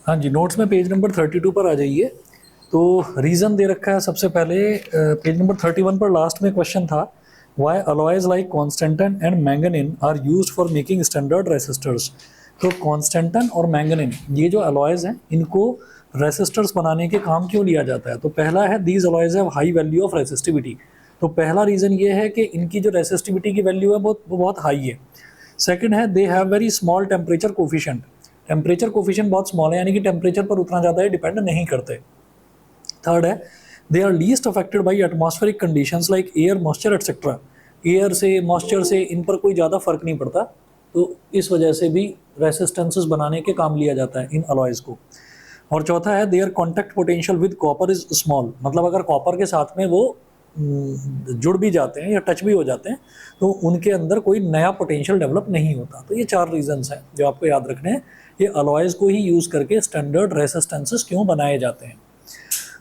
हाँ जी, नोट्स में page number 32 पर आ जाइए। तो रीज़न दे रखा है सबसे पहले, पेज नंबर 31 पर लास्ट में क्वेश्चन था, why alloys like constantan and manganin are used for making standard resistors. तो कॉन्स्टेंटन और मैंगनीन, ये जो अलॉयज हैं, इनको रेसिस्टर्स बनाने के काम क्यों लिया जाता है? तो पहला है, these alloys have high value of resistivity. तो पहला रीज़न ये है कि इनकी जो रेसिस्टिविटी की वैल्यू है वो बहुत हाई है। सेकंड है, they have very small temperature coefficient. Temperature coefficient बहुत स्मॉल है, यानी कि टेम्परेचर पर उतना ज़्यादा ये डिपेंड नहीं करते। थर्ड है, they are least affected by atmospheric conditions like air, moisture et cetera. Air से, मॉइस्चर से इन पर कोई ज़्यादा फर्क नहीं पड़ता, तो इस वजह से भी रेसिस्टेंसेस बनाने के काम लिया जाता है इन अलॉयज़ को। और चौथा है, there contact potential with copper is small. मतलब अगर कॉपर के साथ में वो जुड़ भी जाते हैं या टच भी हो जाते हैं तो उनके अंदर कोई नया पोटेंशियल डेवलप नहीं होता। तो ये 4 रीजंस हैं जो आपको याद रखने हैं, ये अलॉयज को ही यूज़ करके स्टैंडर्ड रेसिस्टेंसेस क्यों बनाए जाते हैं।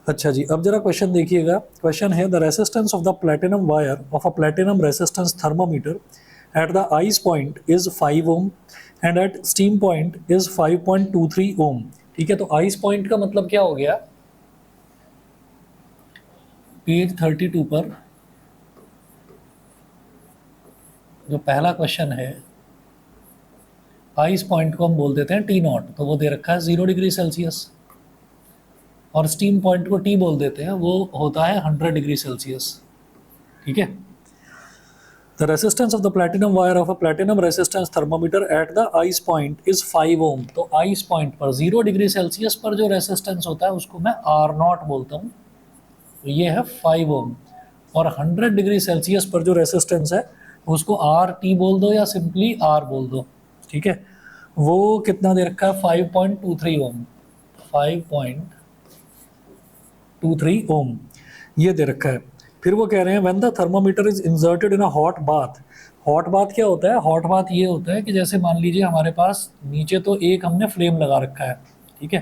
अच्छा जी, अब जरा क्वेश्चन देखिएगा। क्वेश्चन है, the resistance of the platinum wire of a platinum resistance thermometer at the ice point is 5 ohm and at steam point is 5.23 ohm. ठीक है, तो आइस पॉइंट का मतलब क्या हो गया? पेज 32 पर जो पहला क्वेश्चन है, आइस पॉइंट को हम बोल देते हैं टी नॉट, तो वो दे रखा है 0 डिग्री सेल्सियस। और स्टीम पॉइंट को टी बोल देते हैं, वो होता है 100 डिग्री सेल्सियस। ठीक है, the resistance of the platinum wire of a platinum resistance thermometer at the ice point is 5 ओम। तो आइस पॉइंट पर 0 डिग्री सेल्सियस पर जो रेसिस्टेंस होता है उसको मैं आर नॉट बोलता हूँ, तो ये है 5 ओम। और 100 डिग्री सेल्सियस पर जो रेसिस्टेंस है उसको आर टी बोल दो या सिंपली आर बोल दो। ठीक है, वो कितना दे रखा है? 5.23 ओम। 5.23 ओम ये दे रखा है। फिर वो कह रहे हैं, when the thermometer is inserted in a hot bath. Hot bath क्या होता है? हॉट बाथ ये होता है कि जैसे मान लीजिए हमारे पास नीचे तो एक हमने फ्लेम लगा रखा है, ठीक है,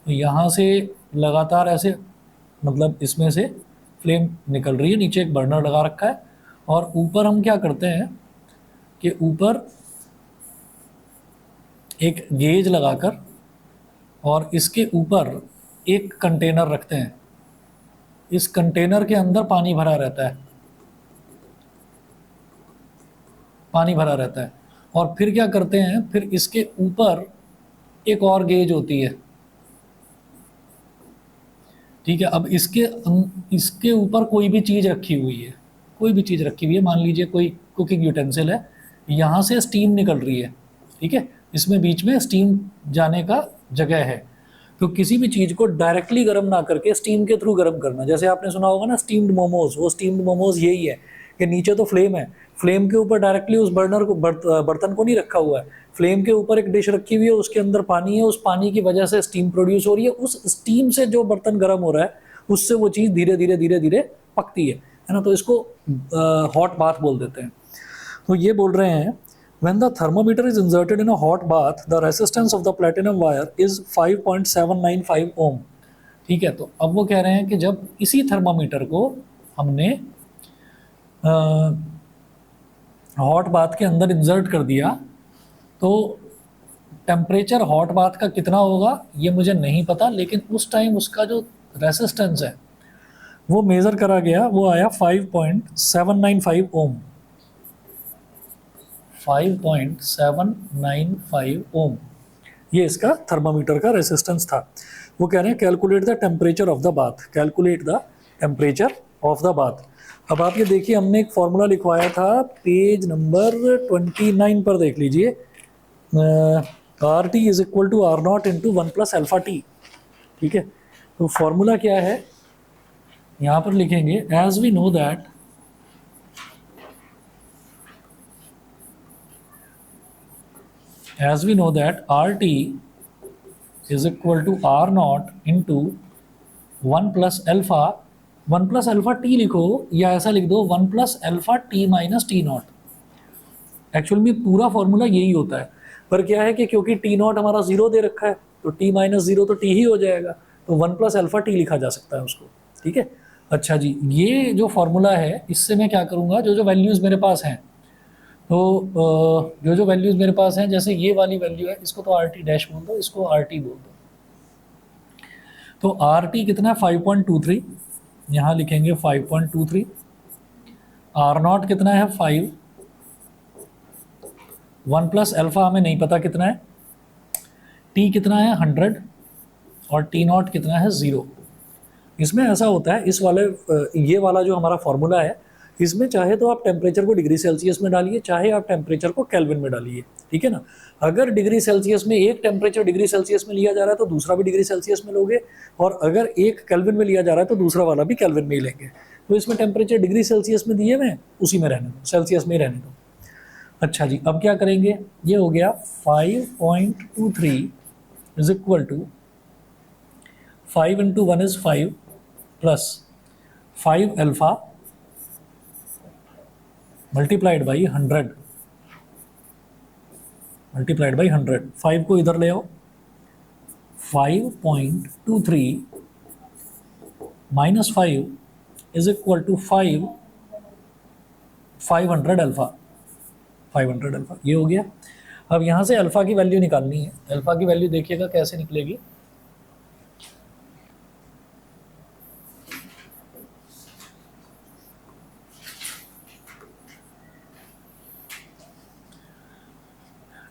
तो यहाँ से लगातार ऐसे, मतलब इसमें से फ्लेम निकल रही है, नीचे एक बर्नर लगा रखा है, और ऊपर हम क्या करते हैं कि ऊपर एक गेज लगाकर और इसके ऊपर एक कंटेनर रखते हैं। इस कंटेनर के अंदर पानी भरा रहता है, पानी भरा रहता है। और फिर क्या करते हैं, फिर इसके ऊपर एक और गेज होती है। ठीक है, अब इसके ऊपर कोई भी चीज़ रखी हुई है, कोई भी चीज़ रखी हुई है, मान लीजिए कोई कुकिंग यूटेंसिल है, यहाँ से स्टीम निकल रही है। ठीक है, इसमें बीच में स्टीम जाने का जगह है। तो किसी भी चीज़ को डायरेक्टली गर्म ना करके स्टीम के थ्रू गर्म करना, जैसे आपने सुना होगा ना स्टीम्ड मोमोज, वो स्टीम्ड मोमोज यही है कि नीचे तो फ्लेम है, फ्लेम के ऊपर डायरेक्टली उस बर्नर को बर्तन को नहीं रखा हुआ है, फ्लेम के ऊपर एक डिश रखी हुई है, उसके अंदर पानी है, उस पानी की वजह से स्टीम प्रोड्यूस हो रही है, उस स्टीम से जो बर्तन गर्म हो रहा है उससे वो चीज़ धीरे धीरे धीरे धीरे पकती है ना, तो इसको हॉट बाथ बोल देते हैं। तो ये बोल रहे हैं, when the thermometer is inserted in a hot bath the resistance of the platinum wire is 5.795 ohm। ठीक है, तो अब वो कह रहे हैं कि जब इसी थर्मोमीटर को हमने हॉट बाथ के अंदर इंसर्ट कर दिया तो टेम्परेचर हॉट बाथ का कितना होगा ये मुझे नहीं पता, लेकिन उस टाइम उसका जो रेसिस्टेंस है वो मेज़र करा गया, वो आया 5.795 ओम। 5.795 ओम ये इसका थर्मामीटर का रेसिस्टेंस था। वो कह रहे हैं, calculate the temperature of the bath, calculate the temperature of the bath. अब आप ये देखिए, हमने एक फॉर्मूला लिखवाया था पेज नंबर 29 पर, देख लीजिए, R T is equal to R not into 1 plus alpha T. ठीक है, तो फॉर्मूला क्या है यहाँ पर लिखेंगे, as we know that RT is equal to R naught into 1 plus alpha, 1 plus alpha t लिखो या ऐसा लिख दो 1 plus alpha t minus t not. Actual में पूरा फॉर्मूला यही होता है, पर क्या है कि क्योंकि t नॉट हमारा 0 दे रखा है तो t माइनस 0 तो t ही हो जाएगा, तो 1 प्लस अल्फा t लिखा जा सकता है उसको। ठीक है, अच्छा जी, ये जो फॉर्मूला है इससे मैं क्या करूँगा, जो जो वैल्यूज़ मेरे पास हैं, तो जो जो वैल्यूज़ मेरे पास हैं, जैसे ये वाली वैल्यू है, इसको तो आर टी डैश बोल दो, इसको आर टी बोल दो। तो आर टी कितना है 5.23, यहाँ लिखेंगे 5.23, आर नॉट कितना है 5, 1 प्लस अल्फा हमें नहीं पता कितना है, टी कितना है 100 और टी नॉट कितना है 0। इसमें ऐसा होता है, इस वाले ये वाला जो हमारा फॉर्मूला है, इसमें चाहे तो आप टेम्परेचर को डिग्री सेल्सियस में डालिए, चाहे आप टेम्परेचर को केल्विन में डालिए, ठीक है ना। अगर डिग्री सेल्सियस में एक टेम्परेचर डिग्री सेल्सियस में लिया जा रहा है तो दूसरा भी डिग्री सेल्सियस में लोगे, और अगर एक केल्विन में लिया जा रहा है तो दूसरा वाला भी केल्विन में ही लेंगे। तो इसमें टेम्परेचर डिग्री सेल्सियस में दिए हुए, उसी में रहने दो, सेल्सियस में ही रहने दो। अच्छा जी, अब क्या करेंगे, ये हो गया 5.23 is equal to 5 into 1 is 5 plus 5 alpha multiplied by 100, multiplied by 100। 5 को इधर ले आओ, 5.23 minus 5 is equal to 500 alpha, 500 alpha, ये हो गया। अब यहाँ से अल्फा की वैल्यू निकालनी है। अल्फा की वैल्यू देखिएगा कैसे निकलेगी,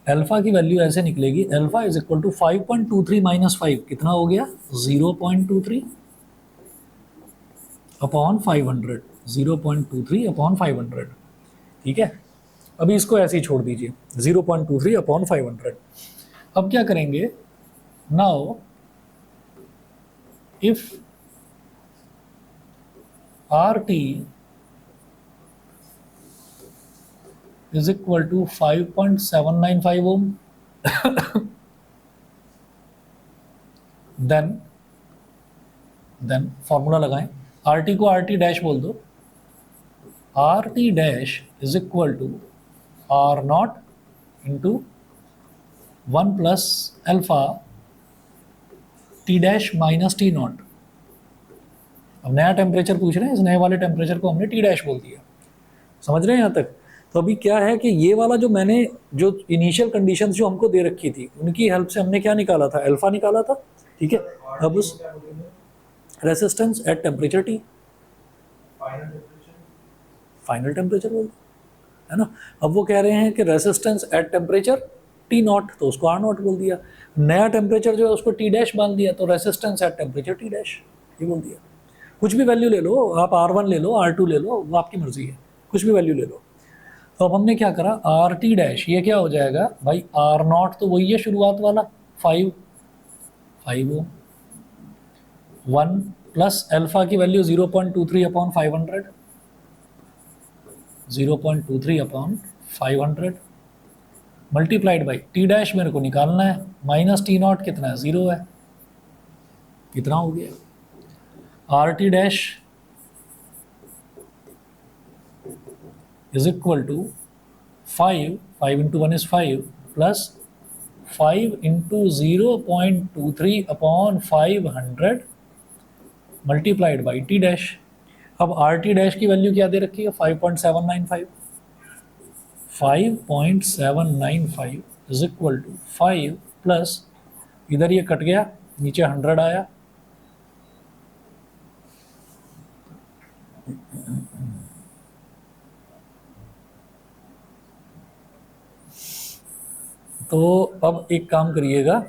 अल्फा की वैल्यू ऐसे निकलेगी, alpha is equal to 5.23 minus 5 कितना हो गया 0.23 अपॉन 500, 0.23 अपॉन 500, ठीक है। अभी इसको ऐसे ही छोड़ दीजिए, 0.23 अपॉन 500। अब क्या करेंगे, now if R T is equal to 5.795 ohm, then formula लगाएं, आर टी को आर टी डैश बोल दो, R T dash is equal to R not into 1 plus alpha T dash minus T not. अब नया temperature पूछ रहे हैं, इस नए वाले टेम्परेचर को हमने टी डैश बोल दिया, समझ रहे हैं यहाँ तक। तो अभी क्या है कि ये वाला जो मैंने जो इनिशियल कंडीशंस जो हमको दे रखी थी उनकी हेल्प से हमने क्या निकाला था, अल्फा निकाला था, ठीक है। अब उस resistance at temperature T, final temperature बोल, है ना। अब वो कह रहे हैं कि resistance at temperature T not, तो उसको आर नॉट बोल दिया। नया टेम्परेचर जो है उसको टी डैश बांध दिया, तो resistance at temperature T dash, ये बोल दिया। कुछ भी वैल्यू ले लो आप, R1 ले लो, R2 ले लो, वो आपकी मर्जी है, कुछ भी वैल्यू ले लो। तो अब हमने क्या करा, आर टी डैश ये क्या हो जाएगा भाई, आर नॉट तो वही है शुरुआत वाला 5 ओ, 1 प्लस अल्फा की value 0.23 upon 500, 0.23 upon 500 multiplied by T dash मेरे को निकालना है, माइनस टी नॉट कितना है 0 है, कितना हो गया R T dash is equal to 5 into 1 is 5 plus 5 into 0.23 upon 500 multiplied by T dash. अब आर टी डैश की वैल्यू क्या दे रखी है 5.795, 5.795 इज इक्वल टू 5 प्लस इधर ये कट गया, नीचे 100 आया, तो अब एक काम करिएगा,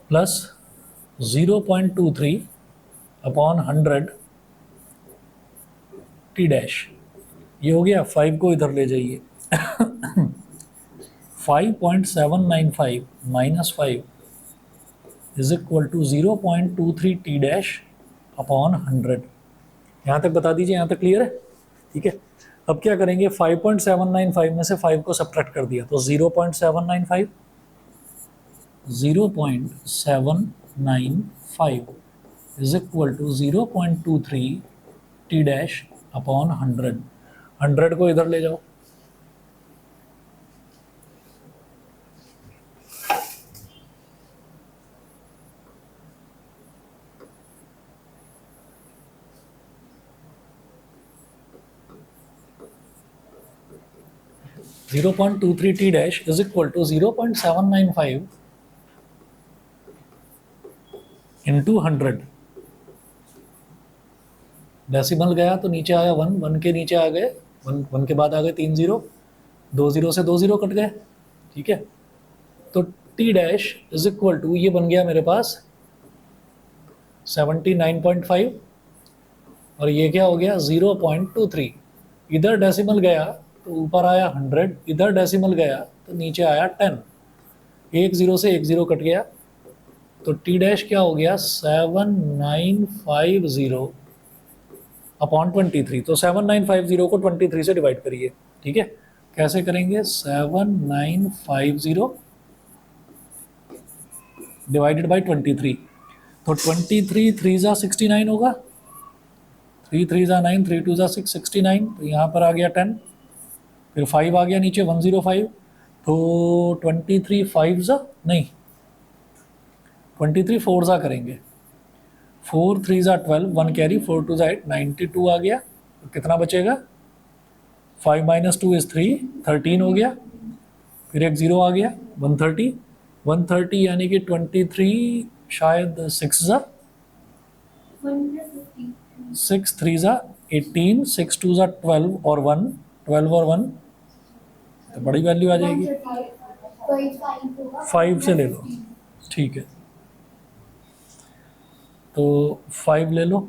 प्लस 0.23 अपॉन 100 टी डैश, ये हो गया। 5 को इधर ले जाइए 5.795 minus 5 is equal to 0.23 T dash upon 100। यहाँ तक बता दीजिए, यहाँ तक क्लियर है, ठीक है। अब क्या करेंगे, 5.795 में से 5 को सब्ट्रैक्ट कर दिया तो 0.795, 0.795 is equal to 0.23 T dash upon 100। 100 को इधर ले जाओ, 0.23 T dash is equal to 0.795 into 100। Decimal गया तो नीचे आया 1, 1 के नीचे आ गए 1, 1 के बाद आ गए 3 जीरो, 2 जीरो से 2 जीरो कट गए, ठीक है। तो T dash is equal to ये बन गया मेरे पास 79.5 और ये क्या हो गया 0.23। इधर डेसिमल गया तो ऊपर आया 100, इधर डेसिमल गया तो नीचे आया 10। एक जीरो से एक जीरो कट गया तो टी डैश क्या हो गया 7950 अपॉन 23। तो 7950 को 23 से डिवाइड करिए, ठीक है। कैसे करेंगे 7950 डिवाइडेड बाई 23। तो 23 3 जा 69 होगा, 3 3 जा 9, 3 2 जा 6, 69। तो यहाँ पर आ गया 10, फिर 5 आ गया नीचे 105। तो 23 5 जा नहीं 23 4 जा करेंगे, 4 3 जा 12, 1 कैरी, 4 2 जा 8, 92 आ गया। तो कितना बचेगा 5 माइनस 2 इज 3, 13 हो गया। फिर एक ज़ीरो आ गया 130, 130 यानी कि 23 शायद 6 जा 6 3 जा 18, 6 2 जा 12 और 1, 12 और 1 तो बड़ी वैल्यू आ जाएगी, 5 से ले लो, ठीक है। तो 5 ले लो,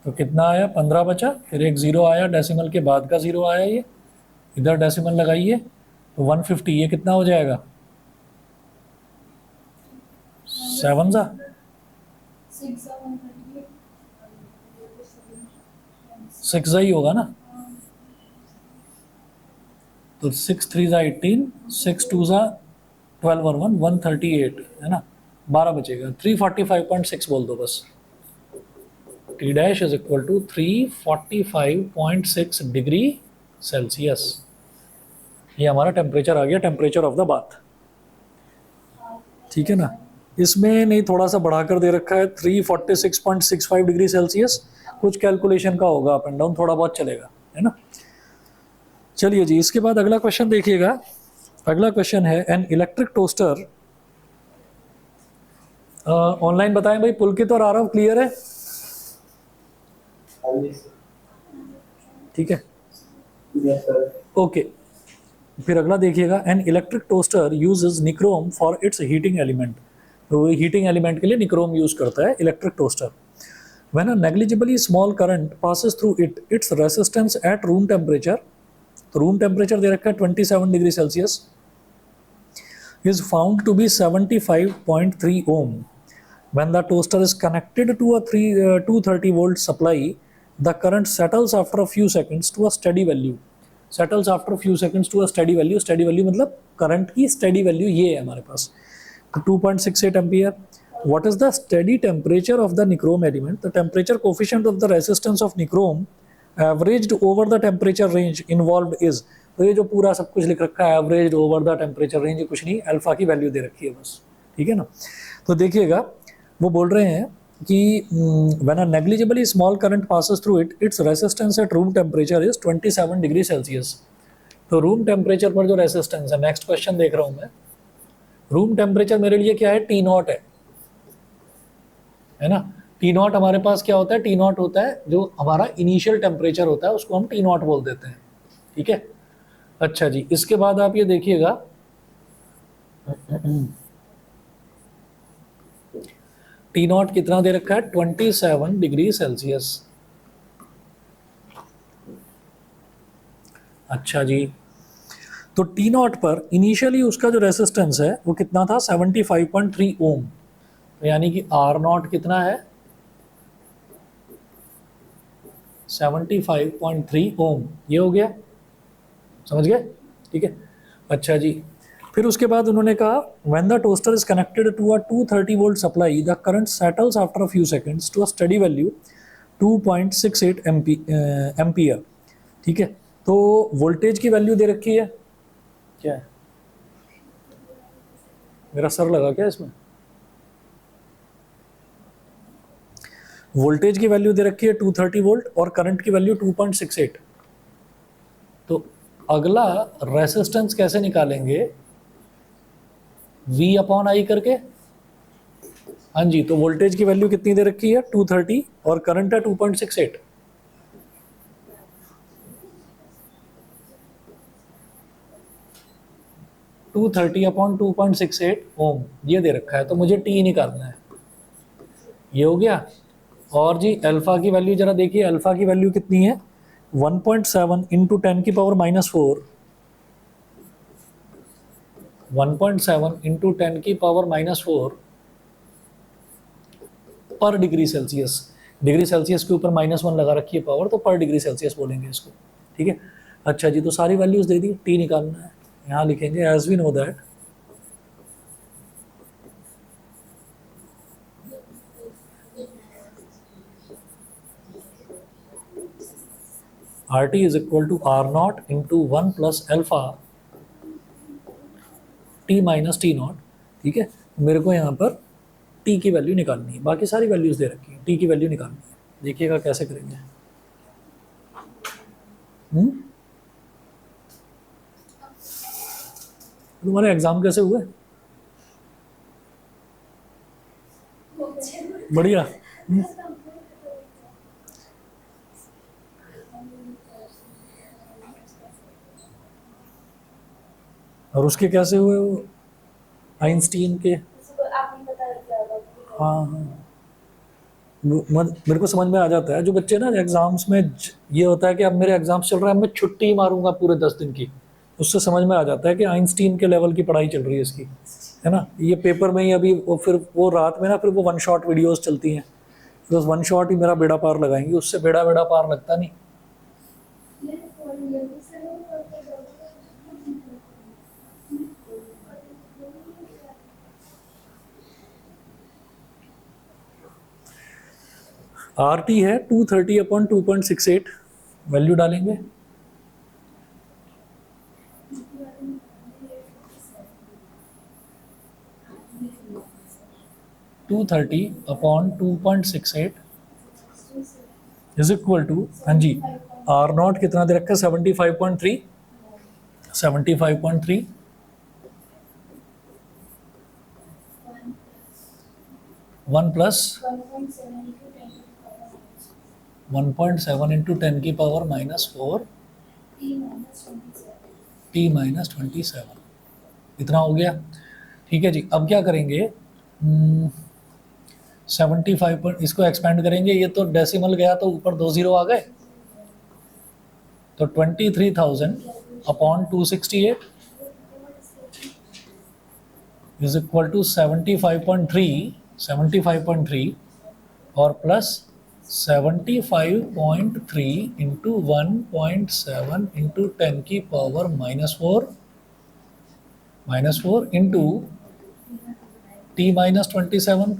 तो कितना आया 15 बचा। फिर एक ज़ीरो आया, डेसिमल के बाद का ज़ीरो आया, ये इधर डेसिमल लगाइए तो 150। ये कितना हो जाएगा 7 जा 6 जा ही होगा ना। तो 6 3 जा 18, 6 2 जा 12 और 1 138 है ना, 12 बचेगा। 345.6 बोल दो बस। T dash is equal to 345.6 degree Celsius. ये हमारा टेम्परेचर आ गया, टेम्परेचर ऑफ द बाथ, ठीक है ना। इसमें नहीं थोड़ा सा बढ़ाकर दे रखा है 346.65 डिग्री सेल्सियस, कुछ कैलकुलेशन का होगा, अप एंड डाउन थोड़ा बहुत चलेगा, है ना। चलिए जी, इसके बाद अगला क्वेश्चन देखिएगा। अगला क्वेश्चन है एन इलेक्ट्रिक टोस्टर। ऑनलाइन बताएं भाई, पुलकित और आरव क्लियर है, ठीक है, ओके। फिर अगला देखिएगा, an electric toaster uses nichrome for its heating element. तो हीटिंग एलिमेंट के लिए निक्रोम यूज करता है electric toaster. When a negligibly small current passes through it, its resistance at room temperature, तो रूम टेम्परेचर दे रखा है 27 degree Celsius, is found to be 75.3 ohm. When the toaster is connected to a 230 volt supply, the current settles after a few seconds to a steady value. Settles after a few seconds to a steady value. Steady value मतलब current की steady value ये है हमारे पास, 2.68 ampere. What is the steady temperature of the nichrome element? The temperature coefficient of the resistance of nichrome averaged over the temperature range involved is. तो ये जो पूरा सब कुछ लिख रखा है averaged over the temperature range, कुछ नहीं, अल्फा की वैल्यू दे रखी है बस, ठीक है ना। तो देखिएगा वो बोल रहे हैं कि when a negligibly small current passes through it, its resistance at room temperature is 27 degree Celsius. तो रूम टेम्परेचर पर जो रेसिस्टेंस है, नेक्स्ट क्वेश्चन देख रहा हूँ मैं, रूम टेम्परेचर मेरे लिए क्या है, टी नॉट है ना। टी नॉट हमारे पास क्या होता है, टी नॉट होता है जो हमारा इनिशियल टेम्परेचर होता है, उसको हम टी नॉट बोल देते हैं, ठीक है। अच्छा जी, इसके बाद आप ये देखिएगा टी नॉट कितना दे रखा है 27 डिग्री सेल्सियस। अच्छा जी, तो टी नॉट पर इनिशियली उसका जो रेसिस्टेंस है वो कितना था 75.3 ओम। तो यानी कि आर नॉट कितना है 75.3 ओम, ये हो गया, समझ गए, ठीक है। अच्छा जी, फिर उसके बाद उन्होंने कहा when the toaster is connected to a 230 volt supply, the current settles after a few seconds to a steady value 2.68 ampere, ठीक है। तो वोल्टेज की वैल्यू दे रखी है, क्या है, मेरा सर लगा क्या इसमें। वोल्टेज की वैल्यू दे रखी है 230 वोल्ट और करंट की वैल्यू 2.68। तो अगला रेसिस्टेंस कैसे निकालेंगे, V अपॉन आई करके। हाँ जी, तो वोल्टेज की वैल्यू कितनी दे रखी है 230 और करंट है 2.68। 230 अपॉन 2.68 ओम ये दे रखा है, तो मुझे टी निकालना है। ये हो गया। और जी अल्फा की वैल्यू जरा देखिए, अल्फा की वैल्यू कितनी है 1.7 इंटू 10⁻⁻4, 1.7 इंटू 10⁻⁻4 पर डिग्री सेल्सियस। डिग्री सेल्सियस के ऊपर -1 लगा रखी है पावर, तो पर डिग्री सेल्सियस बोलेंगे इसको। ठीक है, अच्छा जी, तो सारी वैल्यूज दे दी, टी निकालना है। यहाँ लिखेंगे as we know that RT is equal to R0 into 1 plus alpha T minus T0। ठीक है, मेरे को यहाँ पर T की वैल्यू निकालनी है, बाकी सारी वैल्यूज दे रखी है, T की वैल्यू निकालनी है। देखिएगा कैसे करेंगे। तुम्हारे एग्जाम कैसे हुए? बढ़िया। और उसके कैसे हुए वो आइंस्टीन के? हाँ हाँ, मेरे को समझ में आ जाता है। जो बच्चे ना एग्जाम्स में ये होता है कि अब मेरे एग्जाम्स चल रहा है, मैं छुट्टी मारूंगा पूरे 10 दिन की, उससे समझ में आ जाता है कि आइंस्टीन के लेवल की पढ़ाई चल रही है इसकी, है ना। ये पेपर में ही अभी वो फिर वो रात में ना फिर वो 1 शॉट वीडियोस चलती हैं, फिर उस 1 शॉट ही मेरा बेड़ा पार लगाएंगे, उससे बेड़ा बेड़ा पार लगता नहीं। RT है 230 अपॉन 2.68, वैल्यू डालेंगे। टू 30 अपॉन 2.68 इज इक्वल टू, हाँ जी, R0 कितना दे रखा है 75.3, 75.3 1 प्लस 1.7 इंटू 10⁻⁻4 T माइनस 27, इतना हो गया। ठीक है जी, अब क्या करेंगे, 75 पर इसको एक्सपेंड करेंगे। ये तो डेसिमल गया तो ऊपर 2 जीरो आ गए, तो 23,000 अपॉन 268 इज इक्वल टू 75.3 और plus 75.3 into 1.7 into 10⁻⁻4 into T minus 27।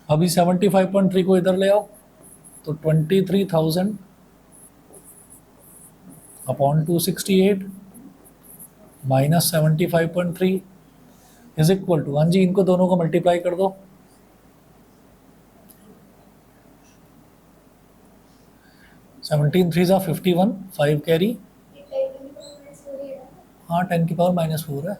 अभी 75.3 को इधर ले आओ, तो 23,000 upon 268 minus 75.3 is equal to, हाँ जी, इनको दोनों को मल्टीप्लाई कर दो, 17 3 ज़ा 51, 5 कैरी, हाँ 10⁻⁻4 है,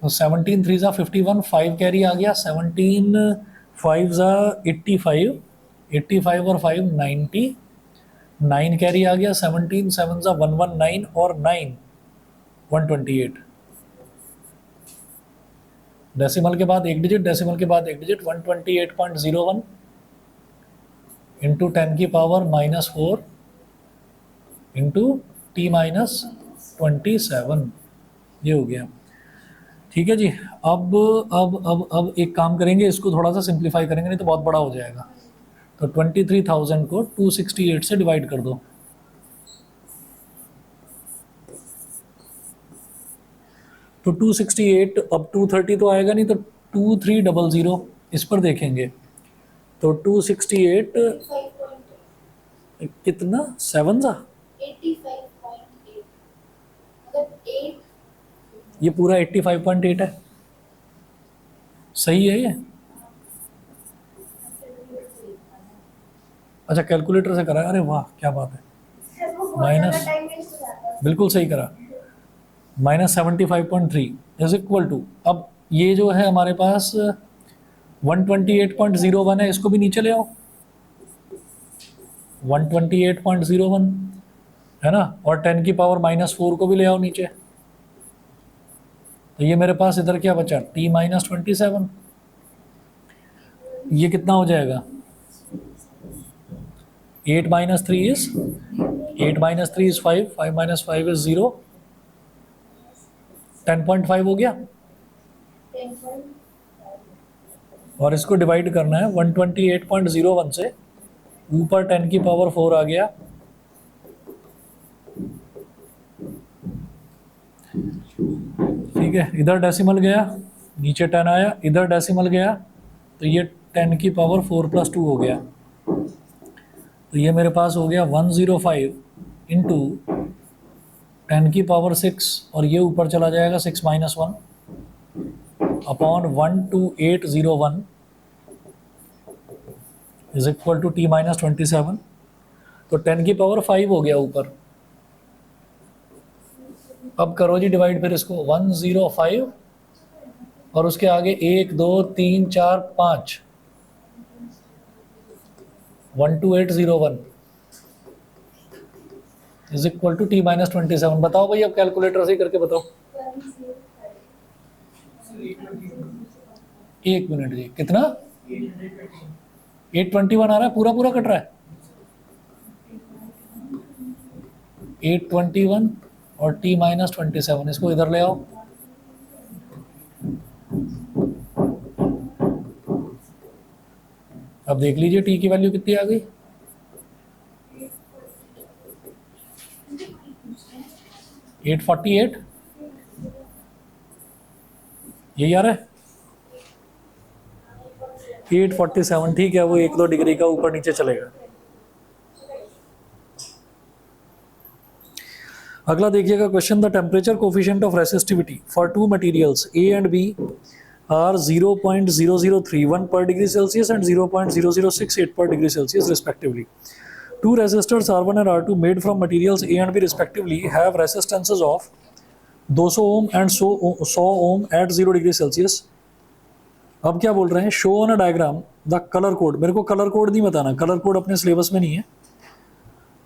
तो 17 3 ज़ा 51, 5 कैरी आ गया, 17 5 ज़ा 85, 85 और 5 90, 9 कैरी आ गया, 17 7 ज़ा 119 और 9 128। डेसिमल के बाद एक डिजिट, डेसिमल के बाद एक digit, 128.01 into 10⁻⁻4 into T minus 27, ये हो गया। ठीक है जी, अब एक काम करेंगे, इसको थोड़ा सा सिंप्लीफाई करेंगे, नहीं तो बहुत बड़ा हो जाएगा। तो 23,000 को 268 से डिवाइड कर दो, तो 268, अब 230 तो आएगा नहीं, तो 2300 इस पर देखेंगे, तो 268 कितना 7 सा, ये पूरा 85.8 है, सही है ये। अच्छा कैलकुलेटर से करा है, अरे वाह क्या बात है, माइनस, बिल्कुल सही करा, -75.3 इज इक्वल टू, अब ये जो है हमारे पास 128.01 है, इसको भी नीचे ले आओ, 128.01 है ना, और 10 की पावर -4 को भी ले आओ नीचे, तो ये मेरे पास इधर क्या बचा, t-27, ये कितना हो जाएगा, 8 - 3 इज 8 - 3 इज 5, 5 - 5 इज 0, 10.5 हो गया, और इसको डिवाइड करना है 128.01 से, ऊपर 10 की पावर 4 आ गया, ठीक है, इधर डेसिमल गया, नीचे 10 आया, इधर डेसिमल गया, तो ये 10 की पावर 4 + 2 हो गया, तो ये मेरे पास हो गया 105 इंटू 10 की पावर 6, और ये ऊपर चला जाएगा 6 - 1 upon 12801 is equal to t-27, तो 10 की पावर 5 हो गया ऊपर, अब करो जी डिवाइड फिर इसको, 105 और उसके आगे 1 2 3 4 5, 12801 इज इक्वल टू t-27, बताओ भाई, अब कैलकुलेटर से ही करके बताओ, 1 मिनट जी, कितना 821 आ रहा है, पूरा पूरा कट रहा है, 821 और t-27, इसको इधर ले आओ, अब देख लीजिए t की वैल्यू कितनी आ गई, 848, यही आ रहा है 847, ठीक है, वो 1-2 डिग्री का ऊपर नीचे चलेगा। अगला देखिएगा question, the temperature coefficient of resistivity for two materials A and B are 0.0031 per degree Celsius and 0.0068 per degree Celsius respectively. Two resistors R1 and R2 made from materials A and B respectively have resistances of 200 ohm and 100 ohm at 0 degree Celsius. अब क्या बोल रहे हैं, show on a diagram the colour code, मेरे को colour code नहीं बताना, colour code अपने सिलेबस में नहीं है,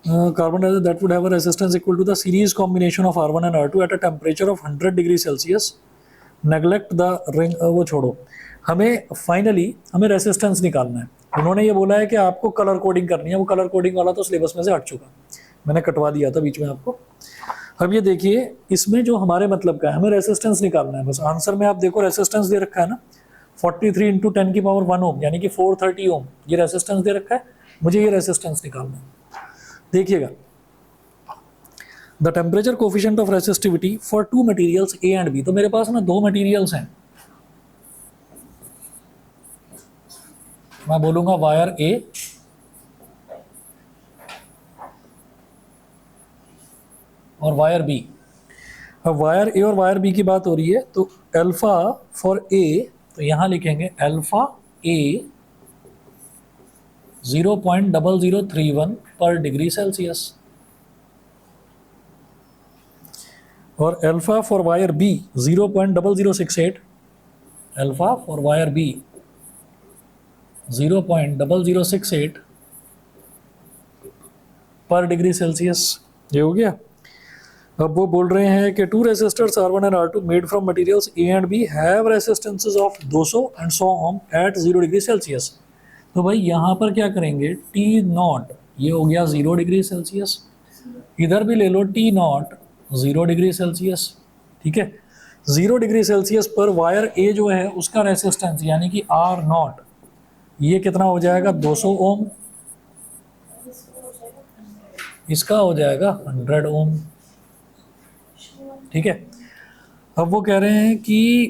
carbon dioxide that would have a resistance equal to the series combination of R1 and R2 at a temperature of 100 degree Celsius. Neglect the ring, वो छोड़ो, हमें फाइनली हमें रेसिस्टेंस निकालना है, उन्होंने ये बोला है कि आपको कलर कोडिंग करनी है, वो कलर कोडिंग वाला तो सिलेबस में से हट चुका, मैंने कटवा दिया था बीच में आपको। अब ये देखिए, इसमें जो हमारे मतलब का है, हमें रेसिस्टेंस निकालना है, बस आंसर में आप देखो रेसिस्टेंस दे रखा है ना, 43 इंटू 10 की पावर 1 ओम यानी कि 430 ओम, ये रेसिस्टेंस दे रखा है, मुझे ये रेसिस्टेंस निकालना है। देखिएगा, the temperature coefficient of resistivity for two materials A and B, तो मेरे पास ना दो मटेरियल्स हैं, मैं बोलूंगा वायर ए और वायर बी। अब वायर ए और वायर बी की बात हो रही है, तो अल्फा फॉर ए, तो यहां लिखेंगे alpha A 0.0031 per degree Celsius, और alpha for wire B 0.0068, alpha for wire B 0.0068 per degree Celsius, ये हो गया। अब वो बोल रहे हैं कि two resistors R1 and R2 made from materials A and B have resistances of 200 and 100 ohm at 0 degree Celsius. तो भाई यहाँ पर क्या करेंगे, T0 ये हो गया 0 डिग्री सेल्सियस, इधर भी ले लो T0 0 डिग्री सेल्सियस, ठीक है। 0 डिग्री सेल्सियस पर वायर ए जो है उसका रेसिस्टेंस यानी कि R0 ये कितना हो जाएगा, 200 ओम, इसका हो जाएगा 100 ओम, ठीक है। अब वो कह रहे हैं कि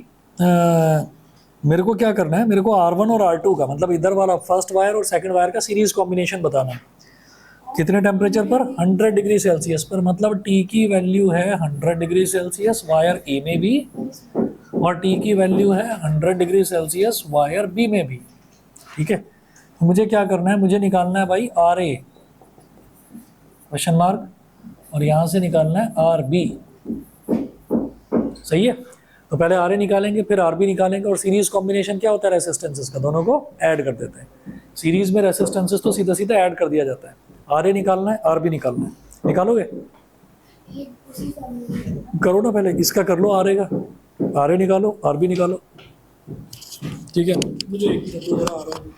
मेरे को क्या करना है, मेरे को R1 और R2 का मतलब इधर वाला फर्स्ट वायर और सेकंड वायर का सीरीज कॉम्बिनेशन बताना है, कितने टेम्परेचर पर, 100 डिग्री सेल्सियस पर, मतलब T की वैल्यू है 100 डिग्री सेल्सियस वायर ए में भी, और T की वैल्यू है 100 डिग्री सेल्सियस वायर बी में भी, ठीक है। मुझे क्या करना है, मुझे निकालना है भाई आर ए क्वेश्चन मार्क, और यहाँ से निकालना है आर बी। सही है, तो पहले आर ए निकालेंगे फिर आर बी निकालेंगे, और सीरीज कॉम्बिनेशन क्या होता है रेसिस्टेंसेस का, दोनों को ऐड कर देते हैं। सीरीज में रेसिस्टेंसेस तो सीधा सीधा ऐड कर दिया जाता है। आर ए निकालना है, आर बी निकालना है, निकालोगे? करो ना, पहले इसका कर लो आर ए का, आर ए निकालो आर बी निकालो। ठीक है, मुझे एक मिनट दो जरा आ रहा है।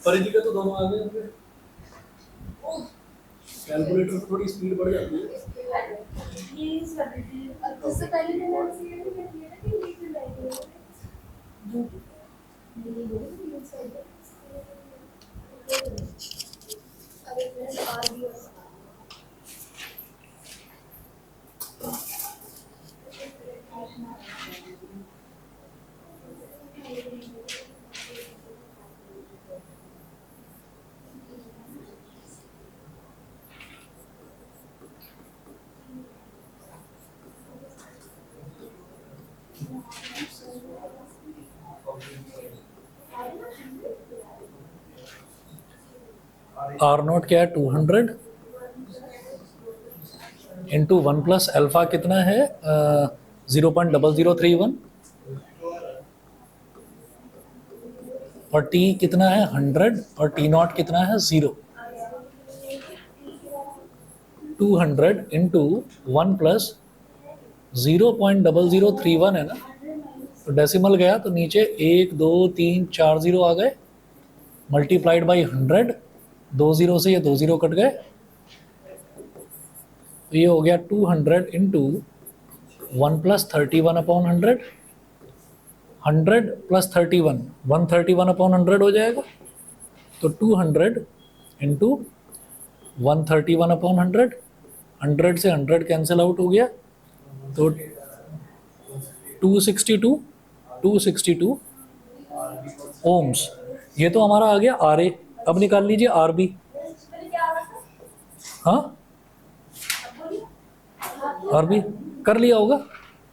परिधि का तो दोनों आ गए, कैलकुलेटर थोड़ी स्पीड बढ़ जाती है। आर नोट क्या है 200 इंटू 1 प्लस अल्फा कितना है 0.0031, और टी कितना है 100, और टी नॉट कितना है 0। 200 इंटू 1 प्लस 0.0031 है ना, तो डेसिमल गया तो नीचे 1 2 3 4 0 आ गए, मल्टीप्लाइड बाई 100, 2 0 से ये 2 0 कट गए, तो ये हो गया 200 into 1 plus 31 upon 100, 100 plus 31 131 upon 100 हो जाएगा, तो 200 इंटू 131 अपॉन 100, 100 से 100 कैंसिल आउट हो गया, तो 262 ओम्स। ये तो हमारा आ गया आर ए। अब निकाल लीजिए आर बी। हाँ, आर बी कर लिया होगा।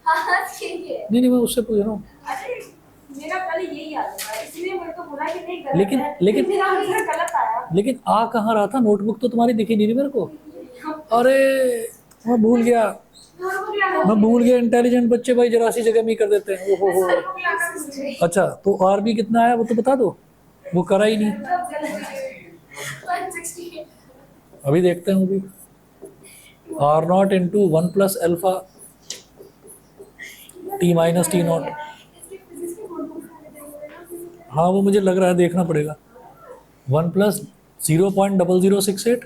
नहीं नहीं, मैं उससे पूछ रहा हूँ। मेरा पहले यही याद था, इसलिए मेरे को बोला कि नहीं गलत लेकिन है। लेकिन मेरा आंसर गलत आया। लेकिन आ कहाँ रहा था? नोटबुक तो तुम्हारी दिखी नहीं रही मेरे को। अरे मैं भूल गया, इंटेलिजेंट बच्चे भाई जरा सी जगह में ही कर देते हैं। ओहो हो। अच्छा, तो आर बी कितना आया वो तो बता दो, वो करा ही नहीं। 168। अभी देखते हैं भी। R not into 1 plus alpha T minus T not. हाँ वो मुझे लग रहा है, देखना पड़ेगा। 1 plus 0.0068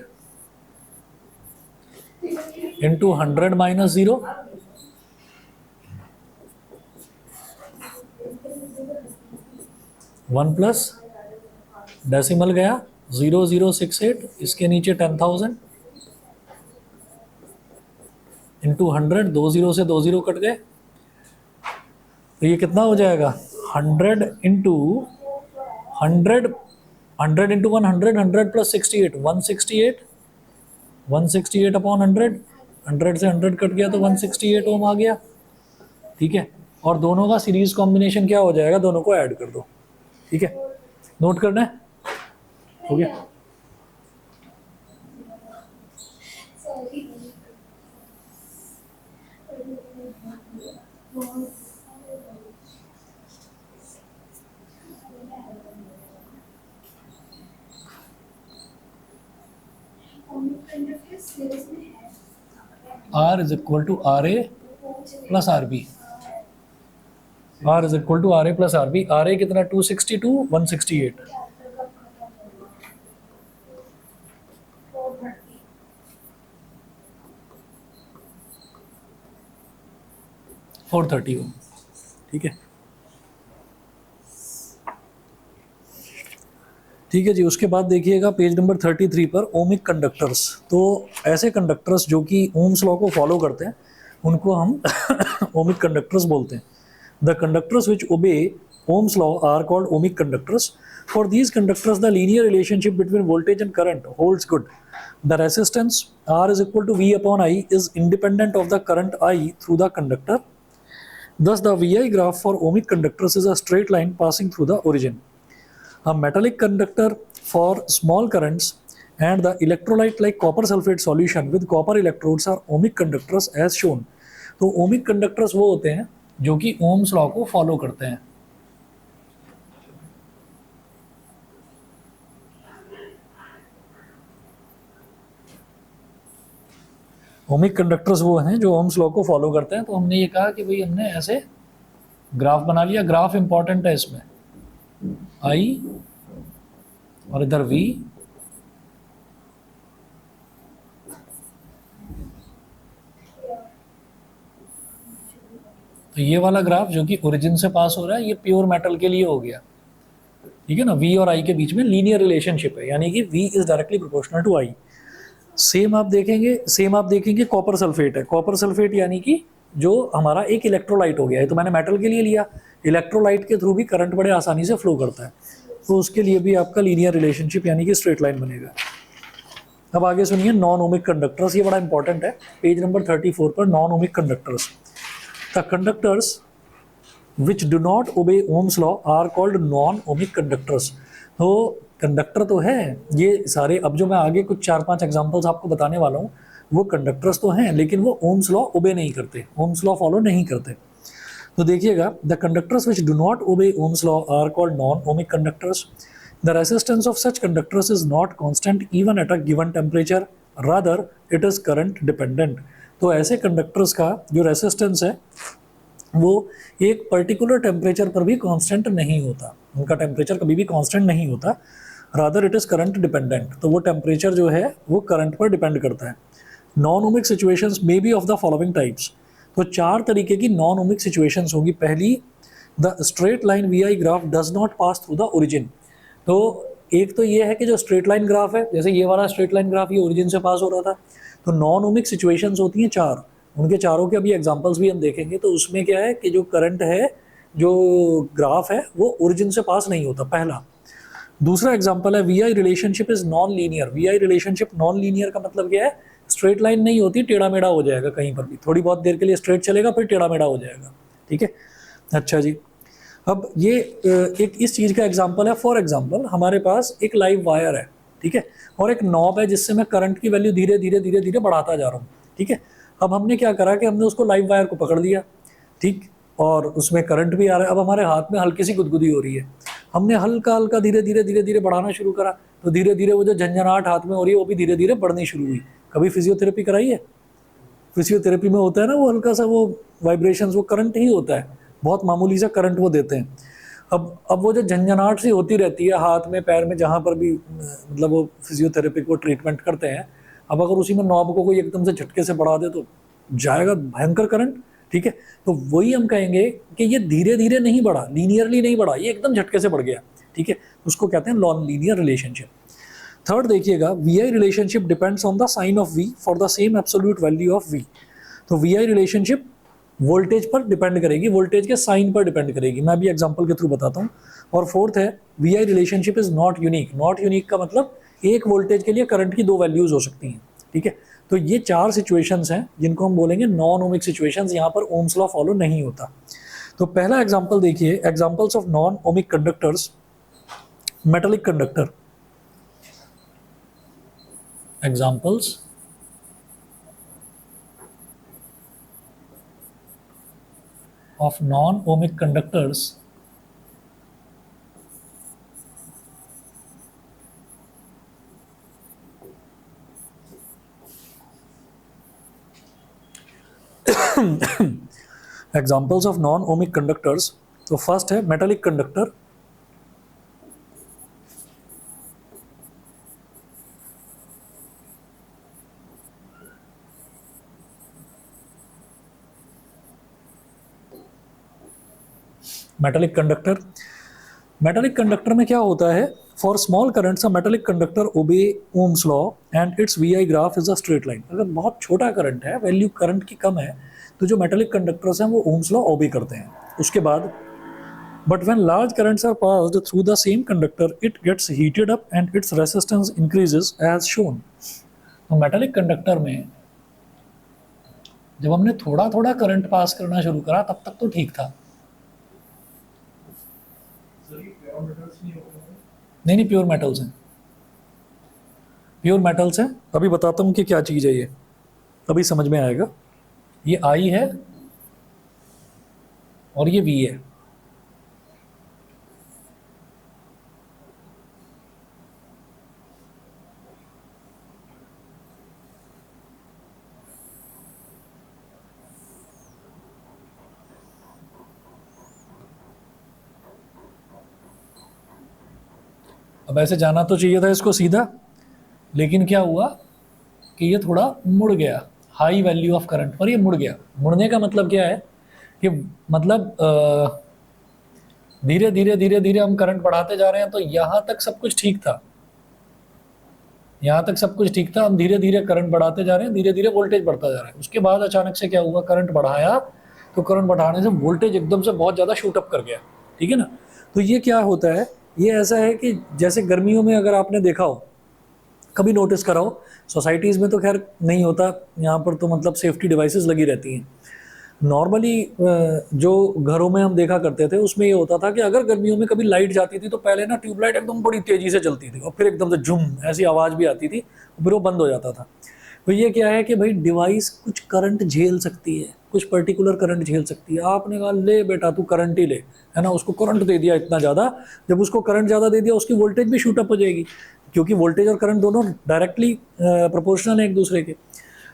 into 100 minus 0, 1 plus decimal गया 0068, इसके नीचे 10,000 इंटू 100, 2 0 से 2 0 कट गए, तो ये कितना हो जाएगा? 100 इंटू 100, 100 इंटू 100, 100 प्लस 68, 168, 168 अपॉन 100, 100 से 100 कट गया तो 168 ओम आ गया। ठीक है, और दोनों का सीरीज कॉम्बिनेशन क्या हो जाएगा? दोनों को ऐड कर दो। ठीक है, नोट करना है, हो गया। R is equal to RA plus RB। R is equal to RA plus RB। RA कितना? 262, 168। 430 ओम। ठीक है, ठीक है जी। उसके बाद देखिएगा पेज नंबर 33 पर ओमिक कंडक्टर्स। तो ऐसे कंडक्टर्स जो कि ओम्स लॉ को फॉलो करते हैं उनको हम ओमिक कंडक्टर्स बोलते हैं। The conductors which obey Ohm's law are called ohmic conductors. For these conductors the linear relationship between voltage and current holds good. The resistance R is equal to V upon I is independent of the current I through the conductor. Thus the VI graph for ohmic conductors is a straight line passing through the origin. A metallic conductor for small currents and the electrolyte like copper sulfate solution with copper electrodes are ohmic conductors as shown. तो ohmic conductors वो होते हैं जो कि Ohm's law को follow करते हैं। Ohmic conductors वो हैं जो ओम्स लॉ को फॉलो करते हैं। तो हमने ये कहा कि भाई हमने ऐसे ग्राफ बना लिया। ग्राफ इंपॉर्टेंट है इसमें, I और इधर V, तो ये वाला ग्राफ जो कि ओरिजिन से पास हो रहा है ये प्योर मेटल के लिए हो गया। ठीक है ना, V और I के बीच में लीनियर रिलेशनशिप है, यानी कि V is directly proportional to I। Same आप देखेंगे कॉपर सल्फेट है। कॉपर सल्फेट यानी कि जो हमारा एक इलेक्ट्रोलाइट हो गया है, तो मैंने मेटल के लिए लिया। इलेक्ट्रोलाइट के थ्रू भी करंट बड़े आसानी से फ्लो करता है, तो उसके लिए भी आपका लीनियर रिलेशनशिप यानी कि स्ट्रेट लाइन बनेगा। अब आगे सुनिए नॉन ओमिक कंडक्टर्स, ये बड़ा इंपॉर्टेंट है। पेज नंबर 34 पर non ohmic conductors. The conductors which do not obey Ohm's law are called non ohmic conductors. तो कंडक्टर तो है ये सारे, अब जो मैं आगे कुछ 4-5 एग्जांपल्स आपको बताने वाला हूँ वो कंडक्टर्स तो हैं, लेकिन वो ओम्स लॉ ओबे नहीं करते, ओम्स लॉ फॉलो नहीं करते। तो देखिएगा, the conductors which do not obey Ohm's law are called non ohmic conductors. The resistance of such conductors is not constant even at a given temperature, rather it is current dependent. तो ऐसे conductors का जो resistance है वो एक particular temperature पर भी constant नहीं होता, उनका टेम्परेचर कभी भी कांस्टेंट नहीं होता, rather it is current dependent. तो वो टेम्परेचर जो है वो करंट पर डिपेंड करता है। Non ohmic situations may be of the following types. तो 4 तरीके की नॉन ओमिक सिचुएशंस होगी। पहली, the straight line V I graph does not pass through the origin. तो एक तो ये है कि जो स्ट्रेट लाइन ग्राफ है, जैसे ये वाला स्ट्रेट लाइन ग्राफ ये ओरिजिन से पास हो रहा था, तो नॉन ओमिक सिचुएशंस होती हैं 4, उनके चारों के अभी एग्जांपल्स भी हम देखेंगे। तो उसमें क्या है कि जो करंट है, जो ग्राफ है, वो ओरिजिन से पास नहीं होता, पहला। दूसरा एग्जांपल है V I relationship is non linear. V I relationship non linear का मतलब क्या है, स्ट्रेट लाइन नहीं होती, टेढ़ा मेढ़ा हो जाएगा कहीं पर भी, थोड़ी बहुत देर के लिए स्ट्रेट चलेगा फिर टेढ़ा मेढ़ा हो जाएगा, ठीक है। अच्छा जी, अब ये एक इस चीज़ का एग्जांपल है। फॉर एग्जांपल हमारे पास एक लाइव वायर है, ठीक है, और एक नॉब है जिससे मैं करंट की वैल्यू धीरे धीरे धीरे धीरे बढ़ाता जा रहा हूँ, ठीक है। अब हमने क्या करा कि हमने उसको लाइव वायर को पकड़ लिया, ठीक, और उसमें करंट भी आ रहा है। अब हमारे हाथ में हल्की सी गुदगुदी हो रही है, हमने हल्का हल्का धीरे धीरे धीरे धीरे बढ़ाना शुरू करा, तो धीरे धीरे वो जो झंझनाहट हाथ में हो रही है वो भी धीरे धीरे बढ़नी शुरू हुई। कभी फिजियोथेरेपी कराई है? फिजियोथेरेपी में होता है ना वो हल्का सा वो वाइब्रेशंस, वो करंट ही होता है, बहुत मामूली सा करंट वो देते हैं। अब वो जो झंझनाहट सी होती रहती है हाथ में, पैर में, जहाँ पर भी मतलब वो फिजियोथेरेपी को ट्रीटमेंट करते हैं। अब अगर उसी में नॉब को कोई एकदम से झटके से बढ़ा दे तो जाएगा भयंकर करंट, ठीक है। तो वही हम कहेंगे कि ये धीरे धीरे नहीं बढ़ा, लीनियरली नहीं बढ़ा, ये एकदम झटके से बढ़ गया, ठीक है। उसको कहते हैं नॉन लीनियर रिलेशनशिप। थर्ड देखिएगा, V I relationship depends on the sign of V for the same absolute value of V. तो वी आई रिलेशनशिप वोल्टेज पर डिपेंड करेगी, वोल्टेज के साइन पर डिपेंड करेगी, मैं भी एग्जांपल के थ्रू बताता हूँ। और फोर्थ है, V I relationship is not unique. Not unique का मतलब एक वोल्टेज के लिए करंट की 2 वैल्यूज हो सकती हैं, ठीक है। तो ये 4 सिचुएशंस हैं जिनको हम बोलेंगे नॉन ओमिक सिचुएशंस, यहाँ पर ओम्स लॉ फॉलो नहीं होता। तो पहला एग्जाम्पल देखिए, examples of non ohmic conductors. Metallic conductor, examples of non-ohmic conductors examples of non-ohmic conductors। तो फर्स्ट है metallic conductor. Metallic conductor, metallic conductor में क्या होता है, for small currents a metallic conductor obey Ohm's law and its V I graph is a straight line. अगर बहुत छोटा current है, वैल्यू करंट की कम है, तो जो मेटालिक कंडक्टर्स हैं वो ओम्स लॉ ओबे करते हैं। उसके बाद but when large currents are passed through the same conductor it gets heated up and its resistance increases as shown. तो मेटालिक कंडक्टर में जब हमने थोड़ा थोड़ा करंट पास करना शुरू करा तब तक तो ठीक था, नहीं प्योर मेटल्स हैं, प्योर मेटल्स हैं। अभी बताता हूँ कि क्या चीज़ है ये, अभी समझ में आएगा। ये आई है और ये वी है, अब ऐसे जाना तो चाहिए था इसको सीधा, लेकिन क्या हुआ कि ये थोड़ा मुड़ गया, हाई वैल्यू ऑफ करंट पर ये मुड़ गया। मुड़ने का मतलब क्या है कि मतलब धीरे धीरे धीरे धीरे हम करंट बढ़ाते जा रहे हैं, तो यहाँ तक सब कुछ ठीक था, यहाँ तक सब कुछ ठीक था, हम धीरे धीरे करंट बढ़ाते जा रहे हैं, धीरे धीरे वोल्टेज बढ़ता जा रहा है। उसके बाद अचानक से क्या हुआ, करंट बढ़ाया तो करंट बढ़ाने से वोल्टेज एकदम से बहुत ज़्यादा शूट अप कर गया, ठीक है ना। तो ये क्या होता है, ये ऐसा है कि जैसे गर्मियों में अगर आपने देखा हो, कभी नोटिस करा हो, सोसाइटीज़ में तो खैर नहीं होता, यहाँ पर तो मतलब सेफ्टी डिवाइसेस लगी रहती हैं। नॉर्मली जो घरों में हम देखा करते थे उसमें ये होता था कि अगर गर्मियों में कभी लाइट जाती थी तो पहले ना ट्यूबलाइट एकदम बड़ी तेज़ी से चलती थी और फिर एकदम से झुम ऐसी आवाज़ भी आती थी, फिर वो बंद हो जाता था। तो ये क्या है कि भाई डिवाइस कुछ करंट झेल सकती है, कुछ पर्टिकुलर करंट झेल सकती है। आपने कहा ले बेटा तू करंट ही ले, है ना, उसको करंट दे दिया इतना ज़्यादा, जब उसको करंट ज़्यादा दे दिया उसकी वोल्टेज भी शूट अप हो जाएगी, क्योंकि वोल्टेज और करंट दोनों डायरेक्टली प्रोपोर्शनल है एक दूसरे के।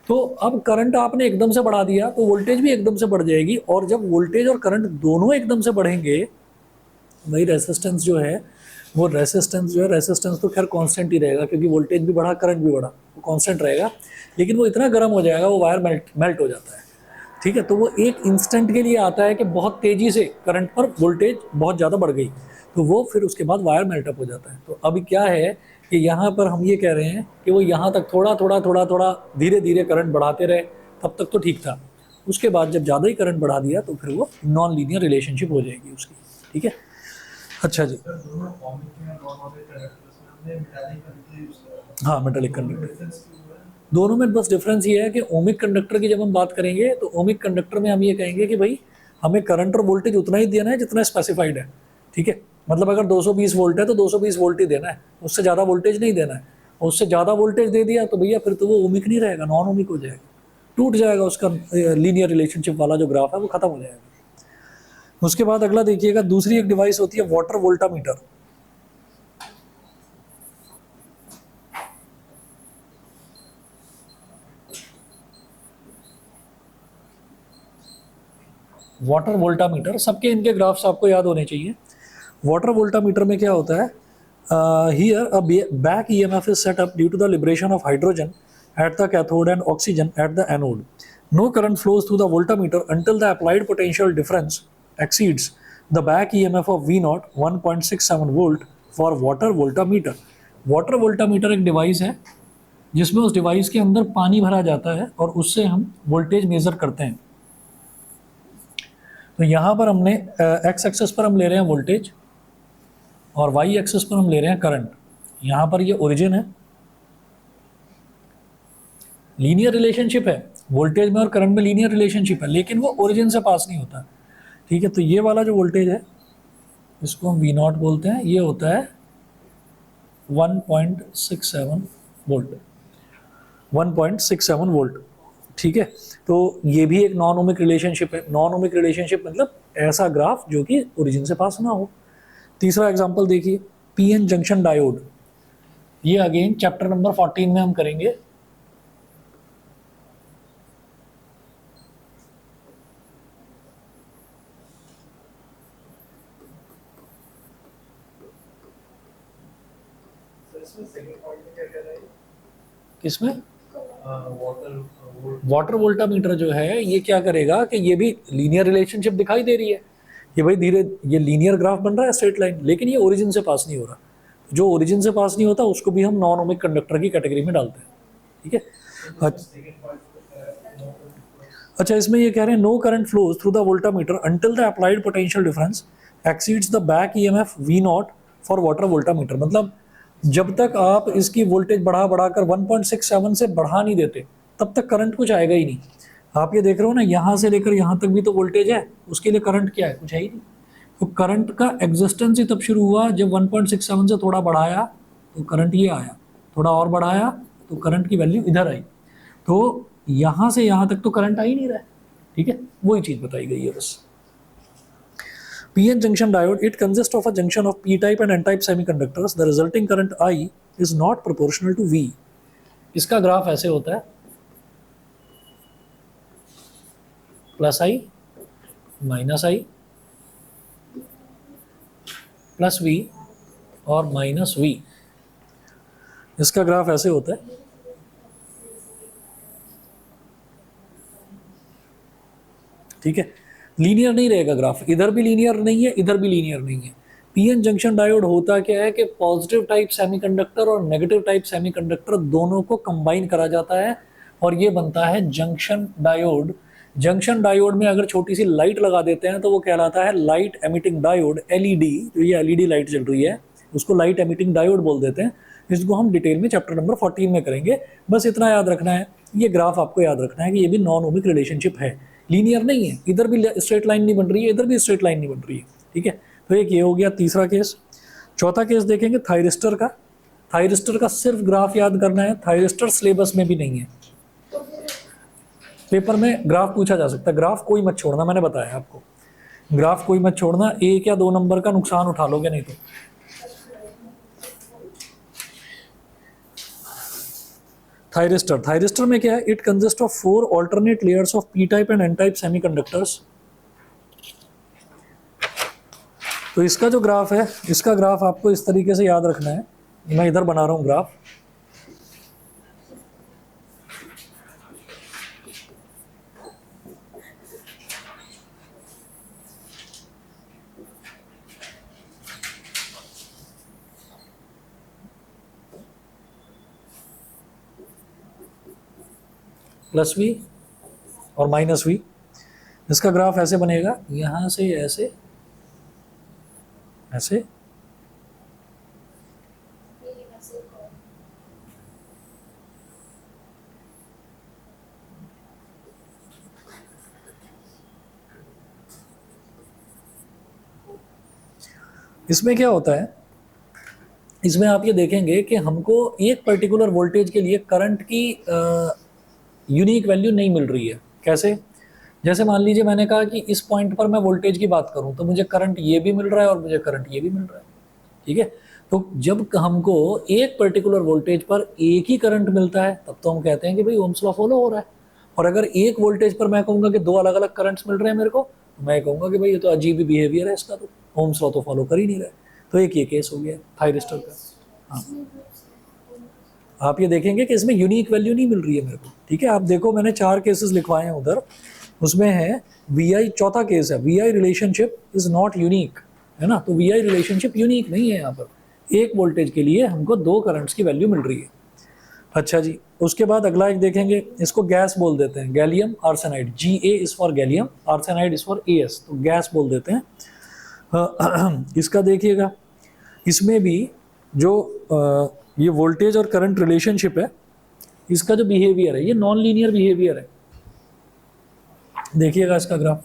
तो अब करंट आपने एकदम से बढ़ा दिया तो वोल्टेज भी एकदम से बढ़ जाएगी, और जब वोल्टेज और करंट दोनों एकदम से बढ़ेंगे, भाई रेसिस्टेंस जो है वो रेसिस्टेंस तो खैर कांस्टेंट ही रहेगा, क्योंकि वोल्टेज भी बढ़ा करंट भी बढ़ा, वो कांस्टेंट रहेगा, लेकिन वो इतना गर्म हो जाएगा वो वायर मेल्ट हो जाता है, ठीक है। तो वो एक इंस्टेंट के लिए आता है कि बहुत तेज़ी से करंट पर वोल्टेज बहुत ज़्यादा बढ़ गई, तो वो फिर उसके बाद वायर मेल्टअप हो जाता है। तो अभी क्या है कि यहाँ पर हम ये कह रहे हैं कि वो यहाँ तक थोड़ा धीरे धीरे करंट बढ़ाते रहे, तब तक तो ठीक था। उसके बाद जब ज़्यादा ही करंट बढ़ा दिया तो फिर वो नॉन लीनियर रिलेशनशिप हो जाएगी उसकी। ठीक है, अच्छा जी। सर दोनों ओमिक में नॉन ओमिक कंडक्टर्स में हमने मेटालिक कंडक्टर यूज किया। हाँ, मेटालिक कंडक्टर। डिफरेंस क्यों हुआ है? दोनों में बस डिफरेंस ये है कि ओमिक कंडक्टर की जब हम बात करेंगे तो ओमिक कंडक्टर में हम ये कहेंगे कि भाई हमें करंट और वोल्टेज उतना ही देना है जितना स्पेसिफाइड है। ठीक है, मतलब अगर 220 वोल्ट है तो 220 वोल्ट ही देना है, उससे ज़्यादा वोल्टेज नहीं देना है। और उससे ज़्यादा वोल्टेज दे दिया तो भैया फिर तो वो ओमिक नहीं रहेगा, नॉन ओमिक हो जाएगा, टूट जाएगा उसका लीनियर रिलेशनशिप वाला जो ग्राफ है वो खत्म हो जाएगा। उसके बाद अगला देखिएगा, दूसरी एक डिवाइस होती है वाटर वोल्टामीटर। वाटर वोल्टामीटर, सबके इनके ग्राफ्स आपको याद होने चाहिए। वाटर वोल्टामीटर में क्या होता है, here a back EMF is set up due to the liberation of hydrogen at the cathode and oxygen at the anode. No current flows through the voltameter until the applied potential difference exceeds the back EMF of V naught 1.67 volt for water voltmeter। Water voltameter एक device है जिसमें उस device के अंदर पानी भरा जाता है और उससे हम वोल्टेज मेजर करते हैं। तो यहाँ पर हमने एक्स एक्सेस पर हम ले रहे हैं वोल्टेज और वाई एक्सेस पर हम ले रहे हैं करंट। यहाँ पर ये ओरिजिन है, लीनियर रिलेशनशिप है वोल्टेज में और करंट में, लीनियर रिलेशनशिप है, लेकिन वो ओरिजिन से पास नहीं होता। ठीक है, तो ये वाला जो वोल्टेज है इसको हम वी नॉट बोलते हैं, ये होता है 1.67 वोल्ट, 1.67 वोल्ट। ठीक है, तो ये भी एक नॉन ओमिक रिलेशनशिप है। नॉन ओमिक रिलेशनशिप मतलब ऐसा ग्राफ जो कि ओरिजिन से पास ना हो। तीसरा एग्जांपल देखिए, पीएन जंक्शन डायोड। ये अगेन चैप्टर नंबर 14 में हम करेंगे। सर इसमें सेकंड पॉइंट में क्या कह रहा है? किसमें? वाटर वाटर वोल्टामीटर जो है ये क्या करेगा कि ये भी लीनियर रिलेशनशिप दिखाई दे रही है कि भाई धीरे ये लीनियर ग्राफ बन रहा है स्ट्रेट लाइन, लेकिन ये ओरिजिन से पास नहीं हो रहा। जो ओरिजिन से पास नहीं होता उसको भी हम नॉन ओमिक कंडक्टर की कैटेगरी में डालते हैं। ठीक है, सेकंड पॉइंट में कह रहा है अच्छा इसमें ये कह रहे हैं no current flows through the voltameter until the applied potential difference exceeds the back EMF V naught for water voltameter. मतलब जब तक आप इसकी वोल्टेज बढ़ाकर 1.67 से बढ़ा नहीं देते तब तक करंट कुछ आएगा ही नहीं। आप ये देख रहे हो ना, यहाँ से लेकर यहाँ तक भी तो वोल्टेज है, उसके लिए करंट क्या है, कुछ है ही नहीं। तो करंट का एग्जिस्टेंस ही तब शुरू हुआ जब 1.67 से थोड़ा बढ़ाया तो करंट ये आया, थोड़ा और बढ़ाया तो करंट की वैल्यू इधर आई। तो यहाँ से यहाँ तक तो करंट आ ही नहीं रहा है। ठीक है, वही चीज़ बताई गई है बस। PN junction diode, it consists of a junction of P-type and N-type semiconductors. The resulting current I is not proportional to V। इसका ग्राफ ऐसे होता है, plus I minus I plus V और माइनस वी। इसका graph ऐसे होता है। ठीक है, लीनियर नहीं रहेगा ग्राफ, इधर भी लीनियर नहीं है इधर भी लीनियर नहीं है। पीएन जंक्शन डायोड होता क्या है कि पॉजिटिव टाइप सेमीकंडक्टर और नेगेटिव टाइप सेमीकंडक्टर दोनों को कंबाइन करा जाता है और ये बनता है जंक्शन डायोड। जंक्शन डायोड में अगर छोटी सी लाइट लगा देते हैं तो वो कहलाता है लाइट एमिटिंग डायोड, एलईडी। जो ये एलईडी लाइट चल रही है उसको लाइट एमिटिंग डायोड बोल देते हैं। इसको हम डिटेल में चैप्टर नंबर 14 में करेंगे। बस इतना याद रखना है, ये ग्राफ आपको याद रखना है कि ये भी नॉन ओमिक रिलेशनशिप है, लीनियर नहीं है, इधर भी स्ट्रेट लाइन नहीं बन रही है इधर भी स्ट्रेट लाइन नहीं बन रही है। ठीक है, तो एक ये हो गया तीसरा केस। चौथा केस देखेंगे थायरिस्टर का। थायरिस्टर का सिर्फ ग्राफ याद करना है, थायरिस्टर सिलेबस में भी नहीं है, पेपर में ग्राफ पूछा जा सकता है। ग्राफ कोई मत छोड़ना, मैंने बताया आपको, ग्राफ कोई मत छोड़ना, 1 या 2 नंबर का नुकसान उठा लोगे नहीं तो। थायरिस्टर, थायरिस्टर में क्या है, it consist of 4 alternate layers of P type and N type semiconductors. तो इसका जो ग्राफ है, इसका ग्राफ आपको इस तरीके से याद रखना है। मैं इधर बना रहा हूँ ग्राफ, प्लस वी और माइनस वी। इसका ग्राफ ऐसे बनेगा, यहाँ से ऐसे ऐसे, इसमें क्या होता है, इसमें आप ये देखेंगे कि हमको एक पर्टिकुलर वोल्टेज के लिए करंट की यूनिक वैल्यू नहीं मिल रही है। कैसे? जैसे मान लीजिए मैंने कहा कि इस पॉइंट पर मैं वोल्टेज की बात करूं तो मुझे करंट ये भी मिल रहा है और मुझे करंट ये भी मिल रहा है, ठीक है। तो जब हमको एक पर्टिकुलर वोल्टेज पर एक ही करंट मिलता है तब तो हम कहते हैं कि भाई ओम्स लॉ फॉलो हो रहा है। और अगर एक वोल्टेज पर मैं कहूँगा कि दो अलग अलग करंट्स मिल रहे हैं मेरे को, तो मैं कहूँगा कि भाई ये तो अजीब ही बिहेवियर है इसका, तो ओम्स लॉ तो फॉलो कर ही नहीं रहा है। तो एक ये केस हो गया थायरिस्टर का। हाँ, आप ये देखेंगे कि इसमें यूनिक वैल्यू नहीं मिल रही है मेरे को, ठीक है। आप देखो मैंने 4 केसेस लिखवाए हैं उधर, उसमें है VI, चौथा केस है VI relationship is not unique, है ना। तो VI रिलेशनशिप यूनिक नहीं है। यहाँ पर एक वोल्टेज के लिए हमको 2 करंट्स की वैल्यू मिल रही है। अच्छा जी, उसके बाद अगला एक देखेंगे, इसको गैस बोल देते हैं, gallium arsenide. Ga is for gallium, arsenide is for As, तो गैस बोल देते हैं। इसका देखिएगा, इसमें भी जो ये वोल्टेज और करंट रिलेशनशिप है, इसका जो बिहेवियर है ये नॉन लीनियर बिहेवियर है। देखिएगा इसका ग्राफ,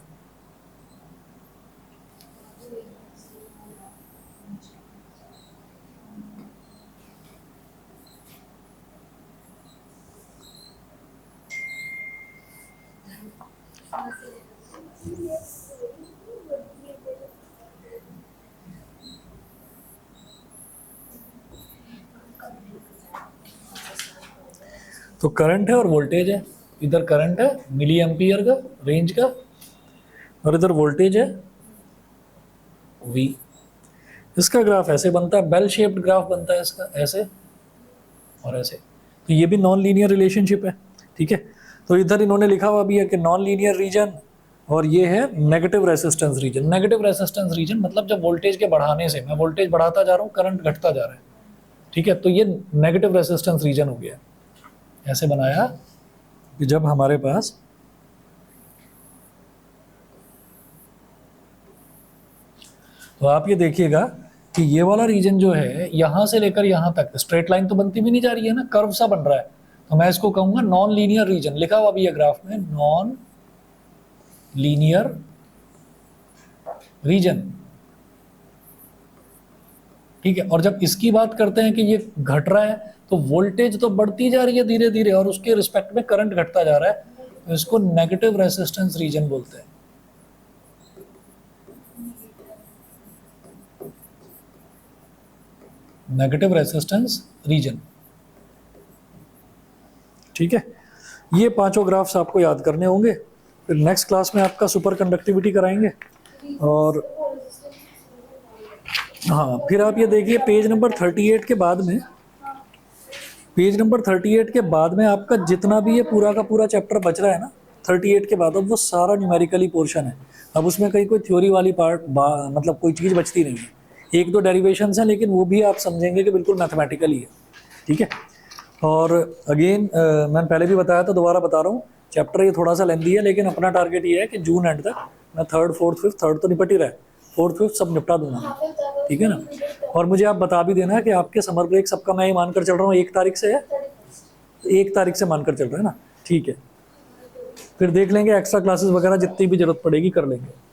तो करंट है और वोल्टेज है। इधर करंट है मिली एम्पियर का रेंज का, और इधर वोल्टेज है V। इसका ग्राफ ऐसे बनता है, बेल शेप्ड ग्राफ बनता है इसका, ऐसे और ऐसे। तो ये भी नॉन लीनियर रिलेशनशिप है, ठीक है। तो इधर इन्होंने लिखा हुआ भी है कि नॉन लीनियर रीजन, और ये है negative resistance region. Negative resistance region मतलब जब वोल्टेज के बढ़ाने से, मैं वोल्टेज बढ़ाता जा रहा हूँ, करंट घटता जा रहा है, ठीक है। तो ये नेगेटिव रेसिस्टेंस रीजन हो गया। ऐसे बनाया कि जब हमारे पास तो आप ये देखिएगा कि ये वाला रीजन जो है यहाँ से लेकर यहाँ तक स्ट्रेट लाइन तो बनती भी नहीं जा रही है ना, कर्व सा बन रहा है। तो मैं इसको कहूँगा नॉन लीनियर रीजन। लिखा हुआ भी है ग्राफ में, नॉन लीनियर रीजन, ठीक है। और जब इसकी बात करते हैं कि ये घट रहा है, तो वोल्टेज तो बढ़ती जा रही है धीरे धीरे और उसके रिस्पेक्ट में करंट घटता जा रहा है, तो इसको नेगेटिव रेसिस्टेंस रीजन बोलते हैं। नेगेटिव रेसिस्टेंस रीजन, ठीक है। ये पांचों ग्राफ्स आपको याद करने होंगे। फिर नेक्स्ट क्लास में आपका सुपर कंडक्टिविटी कराएंगे। और हाँ, फिर आप ये देखिए पेज नंबर 38 के बाद में, पेज नंबर 38 के बाद में आपका जितना भी ये पूरा का पूरा चैप्टर बच रहा है ना, 38 के बाद, अब वो सारा न्यूमेरिकली पोर्शन है। अब उसमें कहीं कोई थ्योरी वाली पार्ट मतलब कोई चीज़ बचती नहीं है। एक दो डेरिवेशंस हैं, लेकिन वो भी आप समझेंगे कि बिल्कुल मैथमेटिकली है, ठीक है। और अगेन मैंने पहले भी बताया था, दोबारा बता रहा हूँ, चैप्टर ये थोड़ा सा लेंदी है, लेकिन अपना टारगेट ये है कि जून एंड तक मैं 3rd 4th 5th, 3rd तो निपट ही रहा है, 4th 5th सब निपटा दूंगा, ठीक है ना। और मुझे आप बता भी देना कि आपके समर ब्रेक सबका मैं ये मानकर चल रहा हूँ 1 तारीख से है, 1 तारीख से मानकर चल रहा है ना, ठीक है। फिर देख लेंगे एक्स्ट्रा क्लासेस वगैरह जितनी भी जरूरत पड़ेगी कर लेंगे।